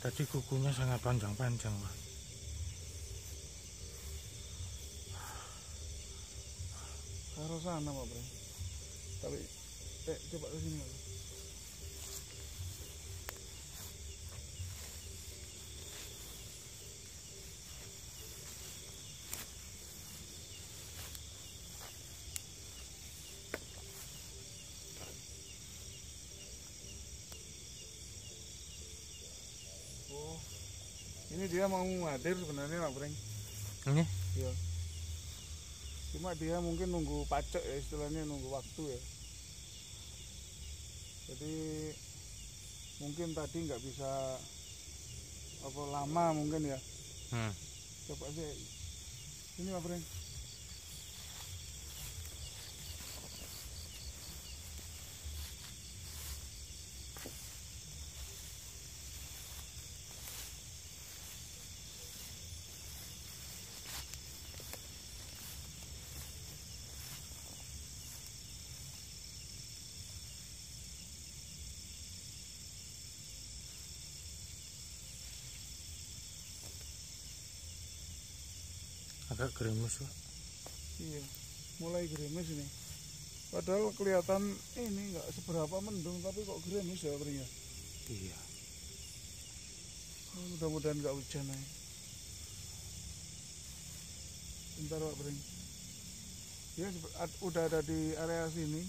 Tadi kukunya sangat panjang-panjang, Pak. Ke arah sana, Pak Bre. Tapi coba ke sini, Pak. Oh, ini dia mau hadir sebenarnya, Pak Breng. Ini? Iya. Cuma dia mungkin nunggu pacek ya, istilahnya nunggu waktu ya. Jadi mungkin tadi nggak bisa apa lama mungkin ya. Coba aja ini, Pak Breng. Agak gerimis, Pak. Iya, mulai gerimis ini. Padahal kelihatan ini nggak seberapa mendung, tapi kok gerimis ya, Breng ya. Iya. Mudah-mudahan nggak hujan ya. Bentar, Pak Breng. Dia udah ada di area sini.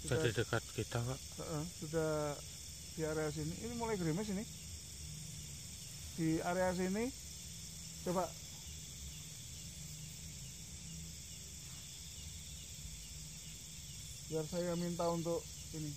Jadi dekat kita, Pak. Sudah di area sini. Ini mulai gerimis ini. Di area sini. Coba. Biar saya minta untuk ini.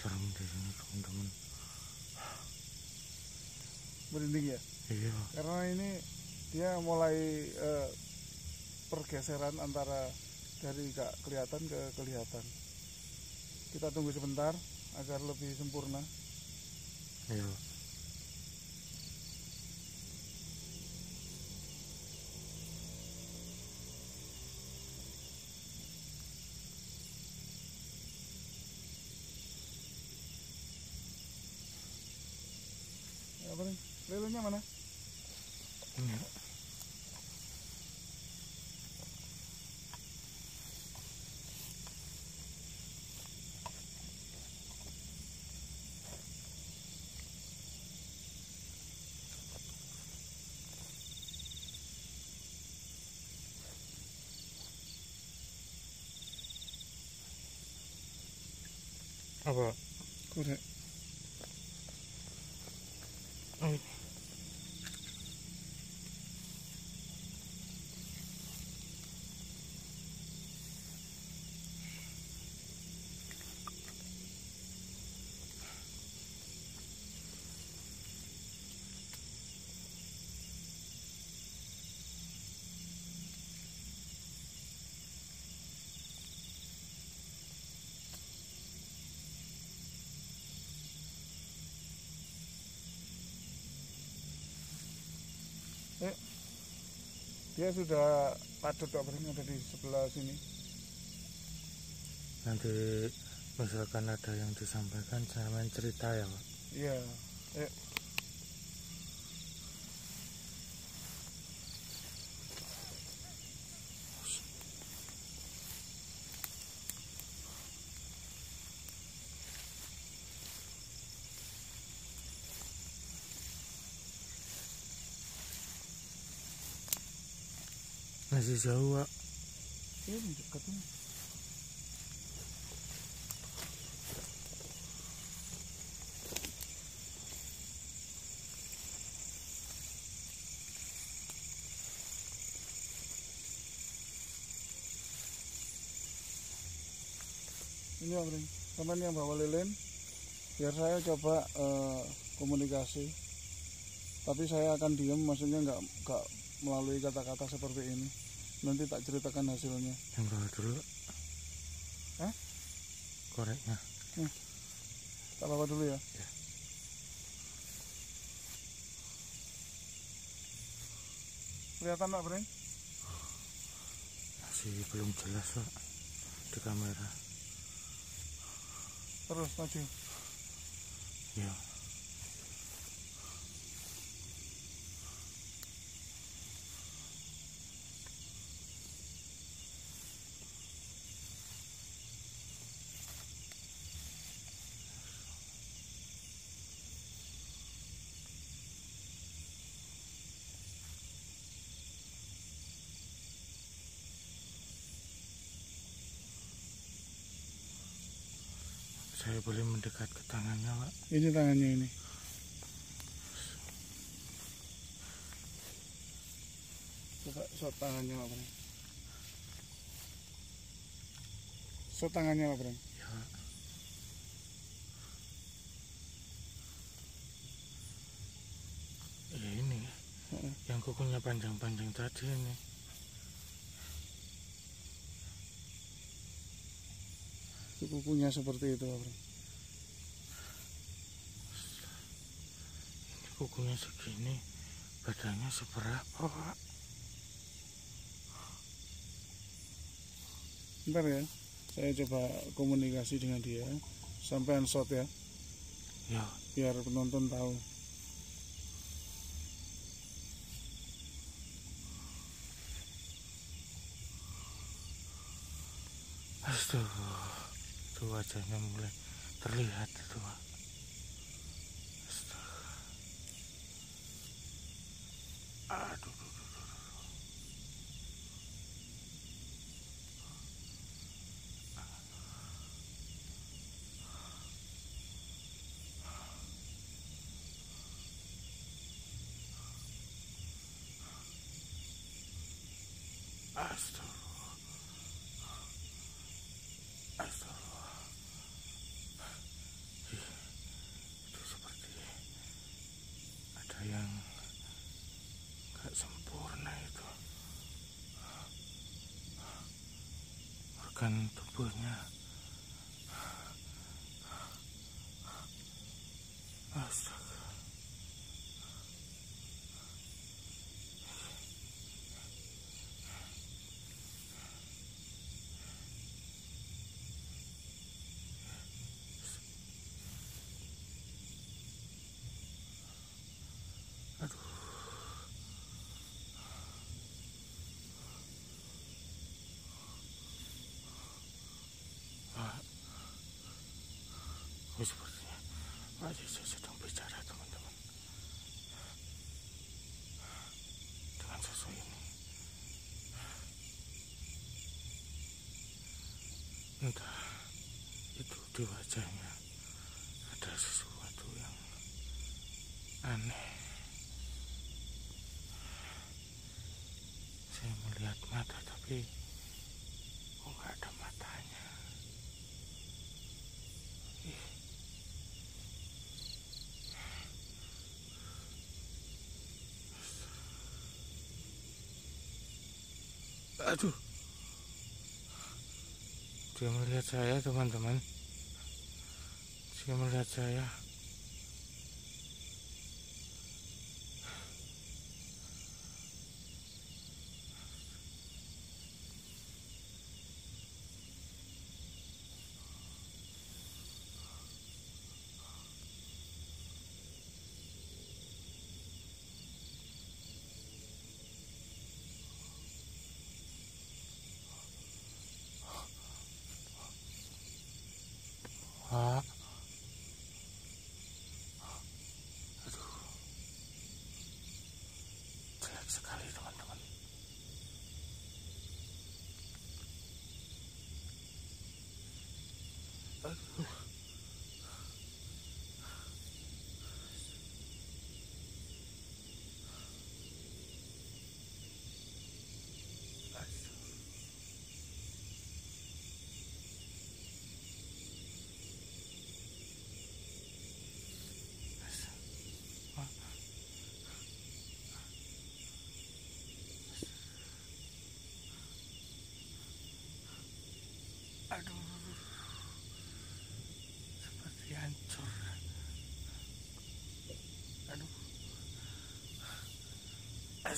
Serem di sini, teman-teman. Merinding ya? Iya. Karena ini dia mulai pergeseran antara dari gak kelihatan ke kelihatan. Kita tunggu sebentar agar lebih sempurna. Iya. Apa nih? Lelunya mana? Ini. Apa? Korek. Dia sudah padat, Pak Breng, ada di sebelah sini. Nanti misalkan ada yang disampaikan, saya main cerita ya, Pak. Iya. Masih jauh, Pak. Ini dekat ini. Ini Pak Pring, teman yang bawa lilin, biar saya coba komunikasi. Tapi saya akan diam, maksudnya nggak melalui kata-kata seperti ini. Nanti tak ceritakan hasilnya. Yang bawa dulu. Hah? Koreknya. Tak bawa dulu ya. Ya. Kelihatan Pak Pring? Masih belum jelas Pak di kamera. Terus maju. Ya. Saya boleh mendekat ke tangannya Pak? Ini tangannya ini. Coba shot tangannya Pak Pring. Shot tangannya Pak Pring. Ya Pak. Ya ini yang kukunya panjang-panjang tadi ini. Kukunya seperti itu Pak Pring. Ini kukunya segini, badannya seberapa Pak? Bentar ya, saya coba komunikasi dengan dia sampai shot ya, Ya. biar penonton tahu. Astaga, itu wajahnya mulai terlihat itu Pak. Astaga. Aduh. Astagfirullah. Itu seperti ada yang gak sempurna itu. Organ tubuhnya. Astaga. Aduh. Pak. Oh, sepertinya Pak Jesa sedang bicara teman-teman dengan sosok ini. Entah itu di wajahnya ada sesuatu yang aneh. Saya melihat mata tapi kok nggak ada matanya. Ih. Aduh. Dia melihat saya teman-teman. Dia melihat saya. Pak. Aduh. Jelek sekali teman-teman. Aduh.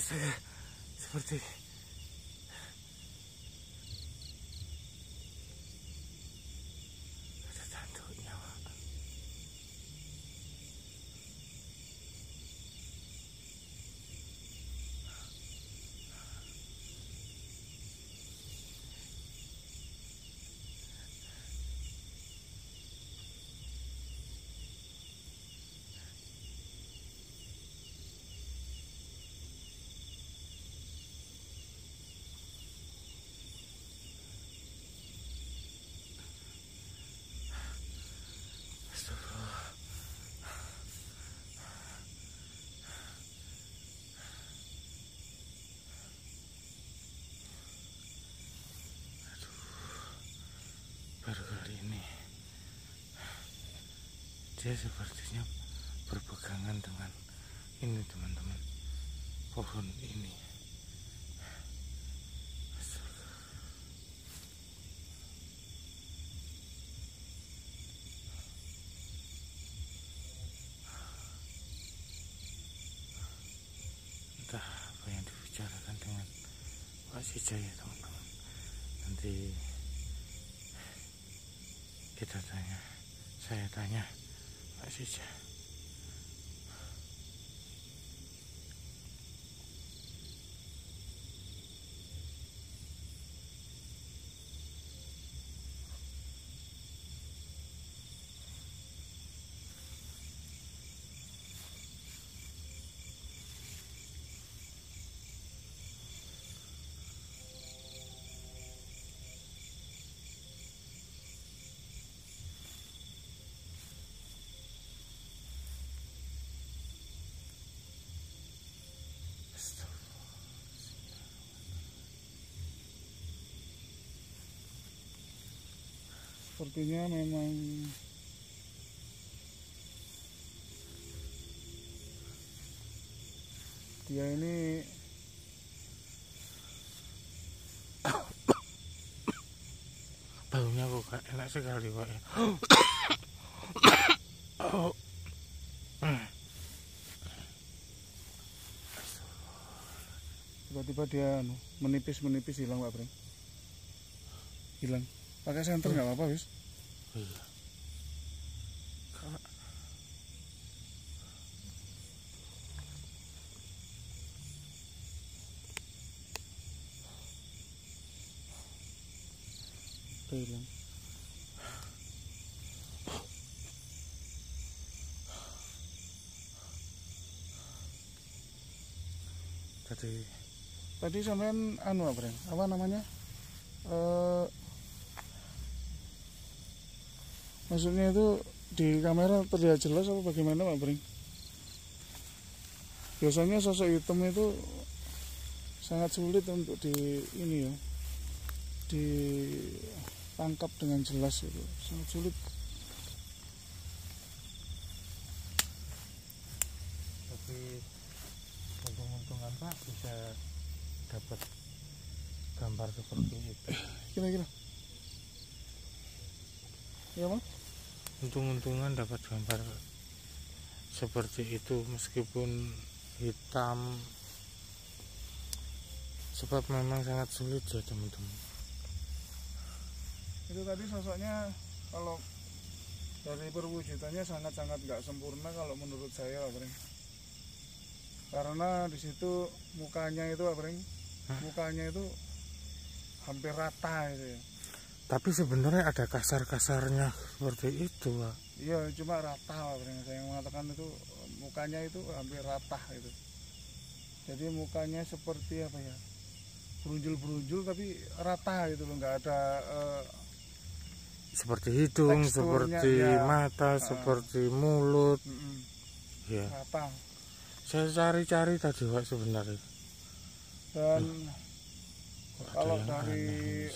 saya seperti ada tanduknya, Pak. Astagfirullah. Baru kali ini dia sepertinya berpegangan dengan ini, teman-teman, pohon ini. Entah apa yang dibicarakan dengan Pak Sijaya, teman-teman. Nanti saya tanya Pak Sijaya. Sepertinya memang dia ini Baunya kok enak sekali, Pak, ya. Oh. tiba-tiba dia menipis hilang, Pak Breng. Hilang. Pakai senter nggak apa-apa, wis. Iya. Hilang. Tadi sampean anu, Breng, apa namanya? Maksudnya itu di kamera terlihat jelas apa bagaimana, Pak Breng? Biasanya sosok hitam itu sangat sulit untuk ditangkap dengan jelas, itu sangat sulit. Tapi untung-untungan, Pak, bisa dapat gambar seperti itu. Kira-kira ya, Mas? Untung-untungan dapat gambar seperti itu meskipun hitam, sebab memang sangat sulit ya, teman-teman. Itu tadi sosoknya kalau dari perwujudannya sangat-sangat nggak sempurna kalau menurut saya, Pak Breng. Karena di situ mukanya itu, Pak Breng, mukanya itu hampir rata itu ya. Tapi sebenarnya ada kasar-kasarnya seperti itu, Pak. Iya, cuma rata, Pak Breng. Saya mengatakan itu mukanya itu hampir rata itu. Jadi mukanya seperti apa ya? Berunjul-berunjul tapi rata gitu loh, nggak ada seperti hidung, seperti ya, mata, seperti mulut. Ya. Rata. Saya cari-cari tadi, Pak, sebenarnya. Dan kalau dari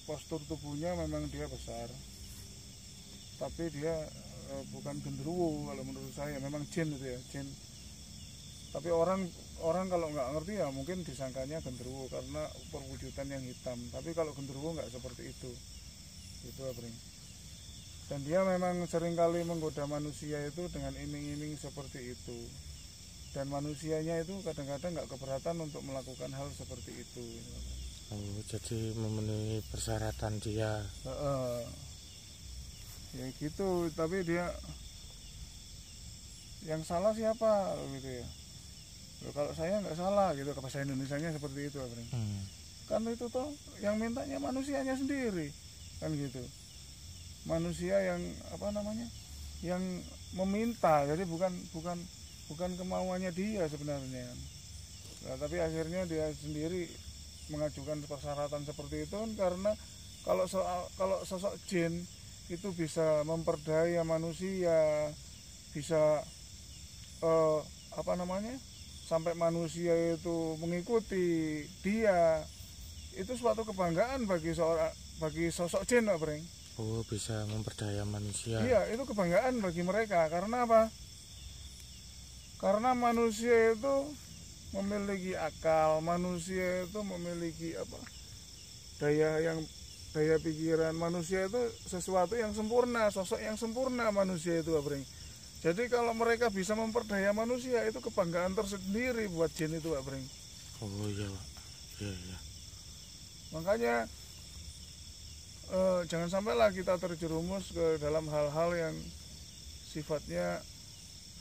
postur tubuhnya memang dia besar, tapi dia bukan genderuwo kalau menurut saya, memang jin itu ya, jin. Tapi orang kalau nggak ngerti ya mungkin disangkanya genderuwo karena perwujudan yang hitam. Tapi kalau genderuwo nggak seperti itu Bring. Dan dia memang seringkali menggoda manusia itu dengan iming-iming seperti itu. dan manusianya itu kadang-kadang nggak keberatan untuk melakukan hal seperti itu. Oh, jadi memenuhi persyaratan dia. Ya gitu, tapi dia yang salah siapa gitu ya. Loh, kalau saya nggak salah gitu, bahasa Indonesianya seperti itu, Bro. Kan itu toh yang mintanya manusianya sendiri, kan gitu. Manusia yang apa namanya, yang meminta, jadi bukan kemauannya dia sebenarnya. Nah, tapi akhirnya dia sendiri mengajukan persyaratan seperti itu karena kalau sosok jin itu bisa memperdaya manusia, bisa apa namanya, sampai manusia itu mengikuti dia, itu suatu kebanggaan bagi sosok jin, Pak Breng. Oh, bisa memperdaya manusia. Iya, itu kebanggaan bagi mereka. Karena apa? Karena manusia itu memiliki akal, manusia itu memiliki apa? Daya pikiran. Manusia itu sesuatu yang sempurna, sosok yang sempurna manusia itu, Pak Breng. Jadi kalau mereka bisa memperdaya manusia, itu kebanggaan tersendiri buat jin itu, Pak Breng. Oh iya, Pak. Iya. Makanya jangan sampailah kita terjerumus ke dalam hal-hal yang sifatnya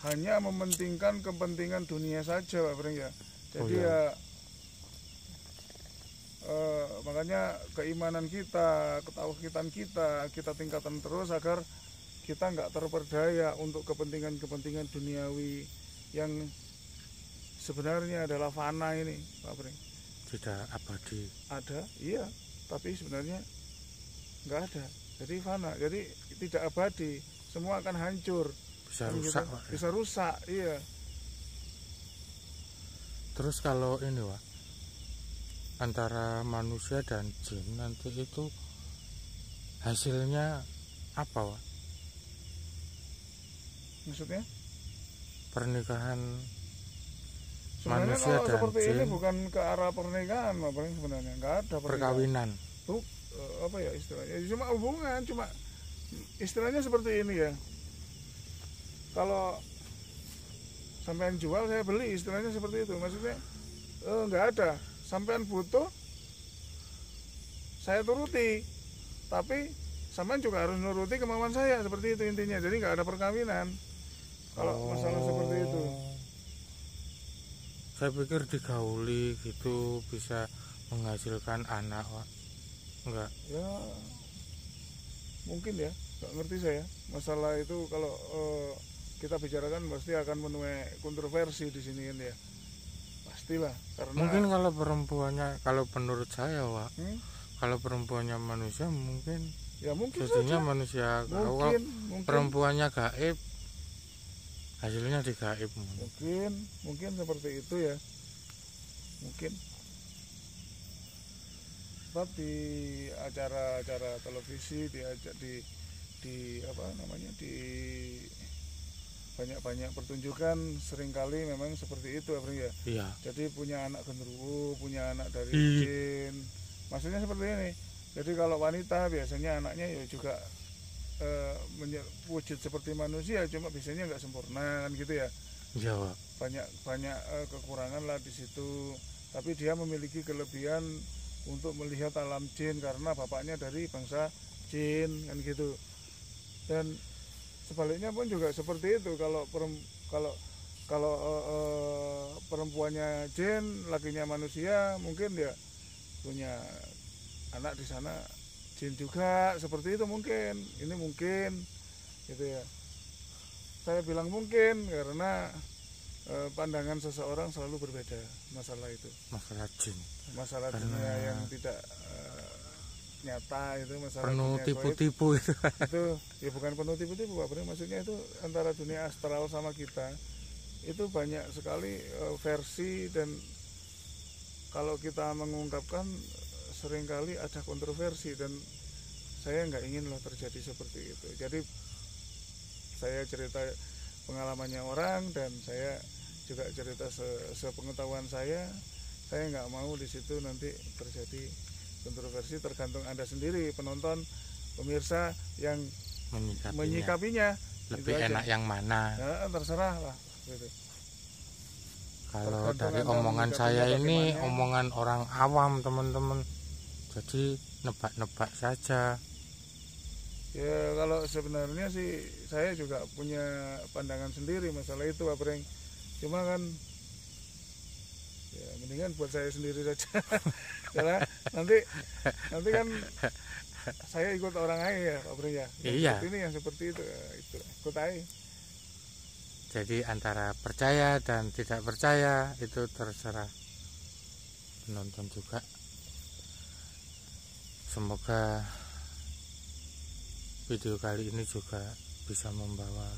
hanya mementingkan kepentingan dunia saja, Pak Breng ya. Jadi makanya keimanan kita, ketauhidan kita tingkatkan terus agar kita nggak terperdaya untuk kepentingan duniawi yang sebenarnya adalah fana ini, Pak Breng. Tidak abadi. Ada, iya, tapi sebenarnya nggak ada. Jadi fana, jadi tidak abadi, semua akan hancur. Bisa rusak, Pak. Bisa rusak, iya. Terus kalau ini, Pak, antara manusia dan jin nanti itu hasilnya apa, Pak? Maksudnya? Pernikahan sebenarnya manusia kalau dan seperti jin. ini bukan ke arah pernikahan, Pak Breng, sebenarnya nggak ada Perkawinan. Apa ya istilahnya? Cuma hubungan, cuma istilahnya seperti ini ya. Kalau sampean jual saya beli, istilahnya seperti itu. Maksudnya nggak ada. Sampean butuh, saya turuti. Tapi sampean juga harus nuruti kemauan saya, seperti itu intinya. Jadi nggak ada perkawinan. Kalau masalah seperti itu. Saya pikir digauli gitu bisa menghasilkan anak, Pak. Enggak. Ya mungkin ya, nggak ngerti saya. Masalah itu kalau kita bicarakan pasti akan menuai kontroversi di sini kan ya. Pastilah, karena mungkin kalau perempuannya, kalau menurut saya, Pak, kalau perempuannya manusia mungkin ya mungkin jadinya saja. manusia. Mungkin. Perempuannya gaib, hasilnya digaib. Mungkin seperti itu ya. Mungkin. Sebab di acara-acara televisi di apa namanya, di banyak pertunjukan seringkali memang seperti itu, ya. Iya. Jadi punya anak genderuwo, punya anak dari jin. Maksudnya seperti ini. Jadi kalau wanita biasanya anaknya ya juga wujud seperti manusia, cuma biasanya nggak sempurna kan gitu ya. Iya, Pak. Banyak kekurangan lah di situ. Tapi dia memiliki kelebihan untuk melihat alam jin karena bapaknya dari bangsa jin kan gitu. Dan sebaliknya pun juga seperti itu. Kalau perempuannya jin, lakinya manusia, mungkin dia punya anak di sana jin juga, seperti itu mungkin. Ini mungkin gitu ya. Saya bilang mungkin karena pandangan seseorang selalu berbeda masalah itu. Masalah jin. Masalah dunia yang tidak nyata itu, masalah penuh dunia tipu-tipu itu. Itu ya bukan penuh tipu-tipu, Pak Bro. Maksudnya itu antara dunia astral sama kita itu banyak sekali versi, dan kalau kita mengungkapkan seringkali ada kontroversi, dan saya nggak ingin loh terjadi seperti itu. Jadi saya cerita pengalamannya orang dan saya juga cerita sepengetahuan saya nggak mau di situ nanti terjadi kontroversi. Tergantung Anda sendiri, penonton, pemirsa yang menyikapinya. Lebih enak yang mana? Ya, terserah lah gitu. Kalau Tergantung dari Anda omongan menyikapinya saya ini bagaimana. omongan orang awam teman-teman, jadi nebak-nebak saja. Ya kalau sebenarnya sih saya juga punya pandangan sendiri masalah itu Pak Breng. Cuma kan ya mendingan buat saya sendiri saja. Karena nanti kan saya ikut orang lain ya Pak Breng ya. Iya. Seperti ini yang seperti itu, ya, itu ikut aja. Jadi antara percaya dan tidak percaya itu terserah penonton juga. Semoga video kali ini juga bisa membawa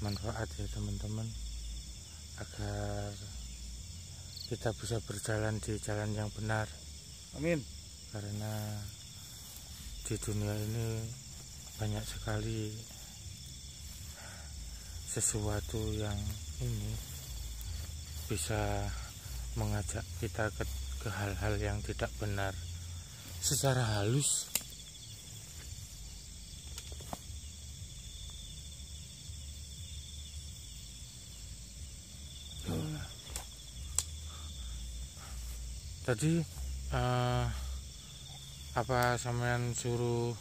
manfaat ya teman-teman, agar kita bisa berjalan di jalan yang benar. Amin. Karena di dunia ini banyak sekali sesuatu yang ini bisa mengajak kita ke hal-hal yang tidak benar secara halus. Tadi apa sampean suruh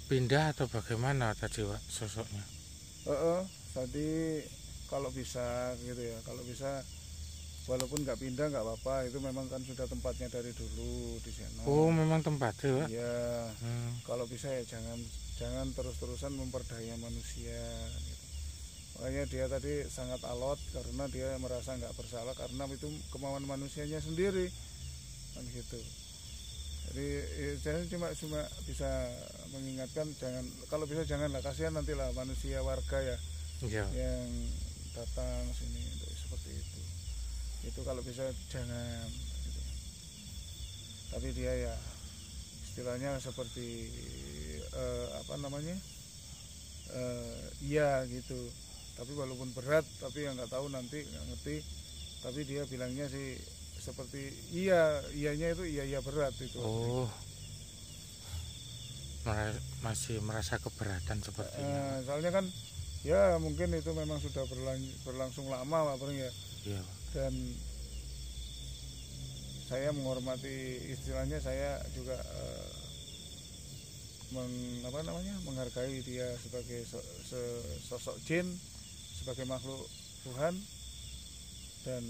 pindah atau bagaimana tadi Pak sosoknya? Tadi kalau bisa gitu ya, kalau bisa walaupun nggak pindah nggak apa-apa, itu memang kan sudah tempatnya dari dulu di sana. Oh memang tempatnya Pak? Iya. Kalau bisa ya jangan terus-terusan memperdaya manusia gitu. Makanya dia tadi sangat alot karena dia merasa nggak bersalah karena itu kemauan manusianya sendiri kan gitu. Jadi saya cuma bisa mengingatkan kalau bisa janganlah, kasihan nantilah manusia warga ya Iya. yang datang sini untuk seperti itu. Itu kalau bisa jangan gitu. Tapi dia ya istilahnya seperti iya gitu. Tapi walaupun berat, tapi yang nggak tahu nanti nggak ngerti. Tapi dia bilangnya sih seperti iyanya itu iya berat itu. Oh, masih merasa keberatan sepertinya. Soalnya kan ya mungkin itu memang sudah berlangsung lama Pak Breng ya. Iya. Dan saya menghormati, istilahnya saya juga menghargai dia sebagai sosok jin, sebagai makhluk Tuhan, dan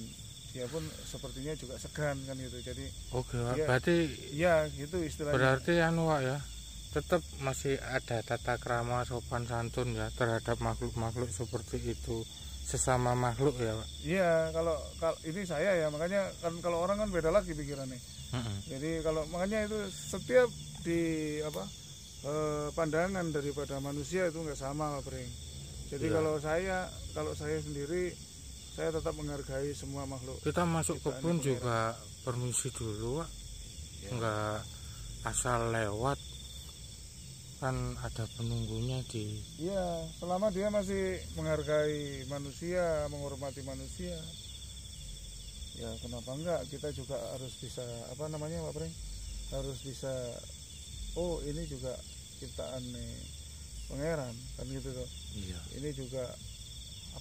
dia pun sepertinya juga segan kan gitu. Jadi oke Pak, berarti ya gitu istilahnya. Berarti Pak ya, tetap masih ada tata krama sopan santun ya terhadap makhluk-makhluk seperti itu, sesama makhluk ya Pak. Iya, kalau ini saya ya, makanya kan kalau orang kan beda lagi pikirannya. Jadi kalau makanya itu setiap di pandangan daripada manusia itu nggak sama Pak Breng. Jadi Iya. kalau saya sendiri, saya tetap menghargai semua makhluk. Kita masuk kebun juga permisi dulu Pak. Ya. Nggak asal lewat, kan ada penunggunya di. Iya, selama dia masih menghargai manusia, menghormati manusia, ya kenapa enggak, kita juga harus bisa Pak Breng, harus bisa, oh ini juga ciptaan nih pangeran kan gitu tuh. Iya. Ini juga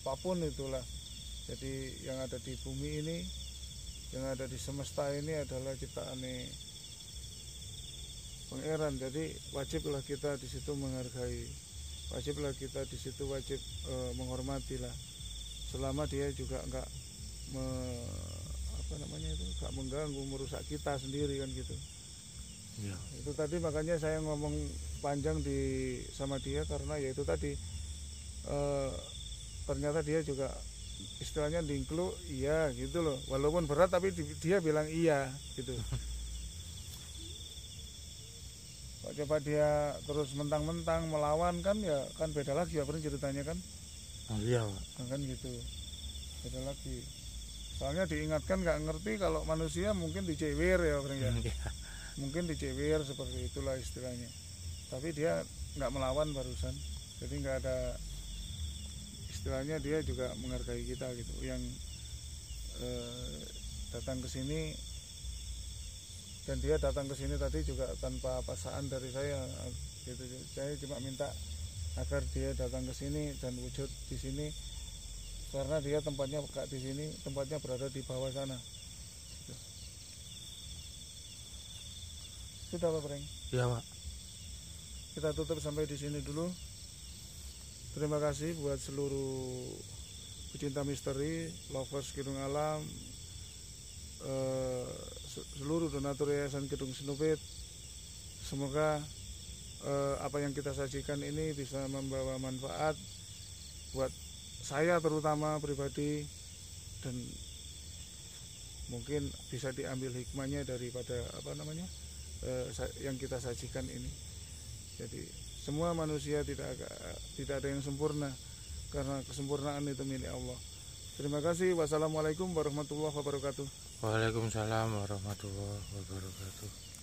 apapun itulah, jadi yang ada di bumi ini, yang ada di semesta ini adalah ciptaan nih pangeran. Jadi wajiblah kita di situ menghargai, wajiblah kita di situ wajib menghormati lah, selama dia juga enggak enggak mengganggu, merusak kita sendiri kan gitu. Iya. Itu tadi makanya saya ngomong panjang sama dia karena ya itu tadi ternyata dia juga istilahnya dingklu iya gitu loh, walaupun berat tapi dia bilang iya gitu. Kok coba dia terus mentang-mentang melawan kan ya kan beda lagi ya ceritanya kan. Oh iya Pak. Kan gitu, beda lagi. Soalnya diingatkan nggak ngerti, kalau manusia mungkin dicewir ya Pak ya. Mungkin dicewir seperti itulah istilahnya. Tapi dia nggak melawan barusan, jadi nggak ada istilahnya, dia juga menghargai kita gitu. Yang datang ke sini, dan dia datang ke sini tadi juga tanpa paksaan dari saya gitu. Saya cuma minta agar dia datang ke sini dan wujud di sini karena dia tempatnya kayak di sini, tempatnya berada di bawah sana. Sudah Pak Prank? Iya Pak. Kita tutup sampai di sini dulu. Terima kasih buat seluruh pecinta misteri, lovers Gunung Alam, seluruh donatur Yayasan Gedung Sinupit. Semoga apa yang kita sajikan ini bisa membawa manfaat buat saya terutama pribadi, dan mungkin bisa diambil hikmahnya daripada yang kita sajikan ini. Jadi semua manusia tidak ada yang sempurna, karena kesempurnaan itu milik Allah. Terima kasih. Wassalamualaikum warahmatullahi wabarakatuh. Waalaikumsalam warahmatullahi wabarakatuh.